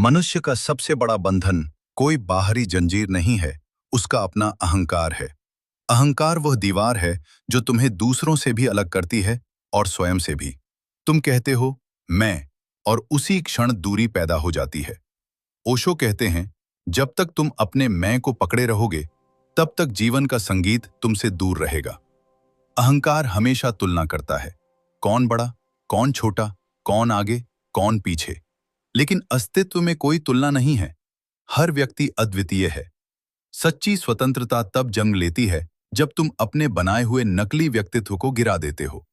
मनुष्य का सबसे बड़ा बंधन कोई बाहरी जंजीर नहीं है, उसका अपना अहंकार है। अहंकार वह दीवार है जो तुम्हें दूसरों से भी अलग करती है और स्वयं से भी। तुम कहते हो मैं, और उसी क्षण दूरी पैदा हो जाती है। ओशो कहते हैं, जब तक तुम अपने मैं को पकड़े रहोगे, तब तक जीवन का संगीत तुमसे दूर रहेगा। अहंकार हमेशा तुलना करता है, कौन बड़ा, कौन छोटा, कौन आगे, कौन पीछे। लेकिन अस्तित्व में कोई तुलना नहीं है। हर व्यक्ति अद्वितीय है। सच्ची स्वतंत्रता तब जन्म लेती है जब तुम अपने बनाए हुए नकली व्यक्तित्व को गिरा देते हो।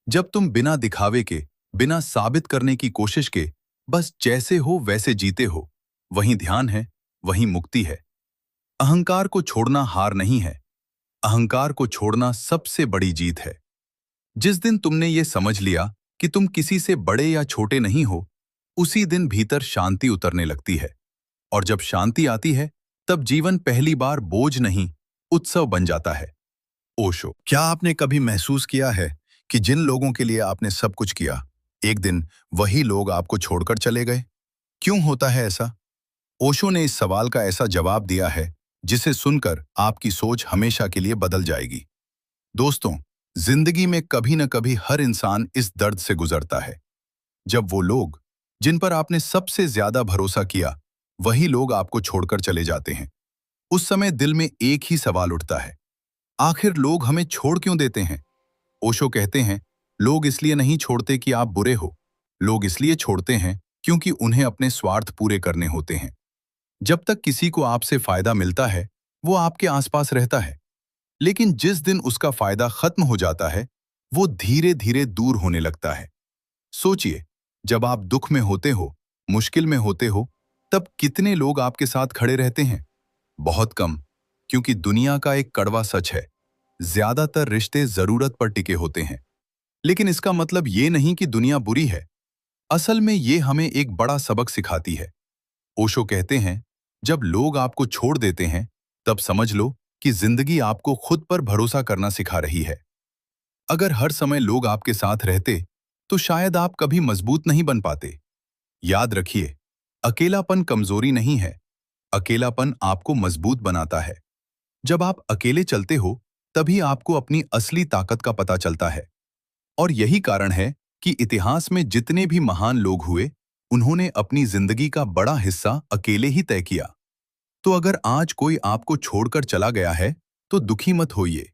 जब तुम बिना दिखावे के, बिना साबित करने की कोशिश के, बस जैसे हो वैसे जीते हो। वहीं ध्यान है, वहीं मुक्ति है। अहंकार को छोड़ना हार नहीं है, अहंकार को छोड़ना सबसे बड़ी जीत है। जिस दिन तुमने ये समझ लिया कि तुम किसी से बड़े या छोटे नहीं हो, उसी दिन भीतर शांति उतरने लगती है। और जब शांति आती है, तब जीवन पहली बार बोझ नहीं, उत्सव बन जाता है। ओशो। क्या आपने कभी महसूस किया है कि जिन लोगों के लिए आपने सब कुछ किया, एक दिन वही लोग आपको छोड़कर चले गए? क्यों होता है ऐसा? ओशो ने इस सवाल का ऐसा जवाब दिया है जिसे सुनकर आपकी सोच हमेशा के लिए बदल जाएगी। दोस्तों, जिंदगी में कभी न कभी हर इंसान इस दर्द से गुजरता है। जब वो लोग जिन पर आपने सबसे ज्यादा भरोसा किया, वही लोग आपको छोड़कर चले जाते हैं। उस समय दिल में एक ही सवाल उठता है, आखिर लोग हमें छोड़ क्यों देते हैं? ओशो कहते हैं, लोग इसलिए नहीं छोड़ते कि आप बुरे हो, लोग इसलिए छोड़ते हैं क्योंकि उन्हें अपने स्वार्थ पूरे करने होते हैं। जब तक किसी को आपसे फायदा मिलता है, वो आपके आसपास रहता है। लेकिन जिस दिन उसका फायदा खत्म हो जाता है, वो धीरे धीरे दूर होने लगता है। सोचिए, जब आप दुख में होते हो, मुश्किल में होते हो, तब कितने लोग आपके साथ खड़े रहते हैं? बहुत कम, क्योंकि दुनिया का एक कड़वा सच है, ज्यादातर रिश्ते जरूरत पर टिके होते हैं। लेकिन इसका मतलब ये नहीं कि दुनिया बुरी है। असल में ये हमें एक बड़ा सबक सिखाती है। ओशो कहते हैं, जब लोग आपको छोड़ देते हैं, तब समझ लो कि जिंदगी आपको खुद पर भरोसा करना सिखा रही है। अगर हर समय लोग आपके साथ रहते, तो शायद आप कभी मजबूत नहीं बन पाते। याद रखिए, अकेलापन कमजोरी नहीं है, अकेलापन आपको मजबूत बनाता है। जब आप अकेले चलते हो, तभी आपको अपनी असली ताकत का पता चलता है। और यही कारण है कि इतिहास में जितने भी महान लोग हुए, उन्होंने अपनी जिंदगी का बड़ा हिस्सा अकेले ही तय किया। तो अगर आज कोई आपको छोड़कर चला गया है, तो दुखी मत होइए।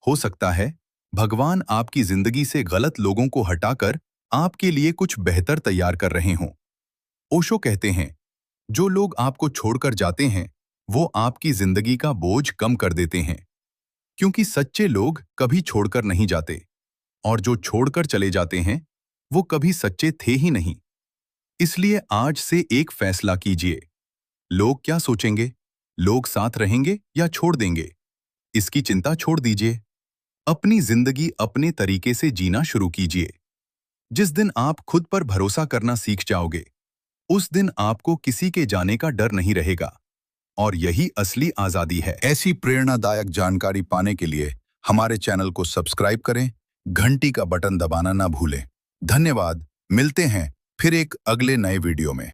हो सकता है भगवान आपकी जिंदगी से गलत लोगों को हटाकर आपके लिए कुछ बेहतर तैयार कर रहे हों। ओशो कहते हैं, जो लोग आपको छोड़कर जाते हैं, वो आपकी जिंदगी का बोझ कम कर देते हैं, क्योंकि सच्चे लोग कभी छोड़कर नहीं जाते, और जो छोड़कर चले जाते हैं, वो कभी सच्चे थे ही नहीं। इसलिए आज से एक फैसला कीजिए, लोग क्या सोचेंगे, लोग साथ रहेंगे या छोड़ देंगे, इसकी चिंता छोड़ दीजिए। अपनी जिंदगी अपने तरीके से जीना शुरू कीजिए। जिस दिन आप खुद पर भरोसा करना सीख जाओगे, उस दिन आपको किसी के जाने का डर नहीं रहेगा। और यही असली आजादी है। ऐसी प्रेरणादायक जानकारी पाने के लिए हमारे चैनल को सब्सक्राइब करें, घंटी का बटन दबाना ना भूलें। धन्यवाद। मिलते हैं फिर एक अगले नए वीडियो में।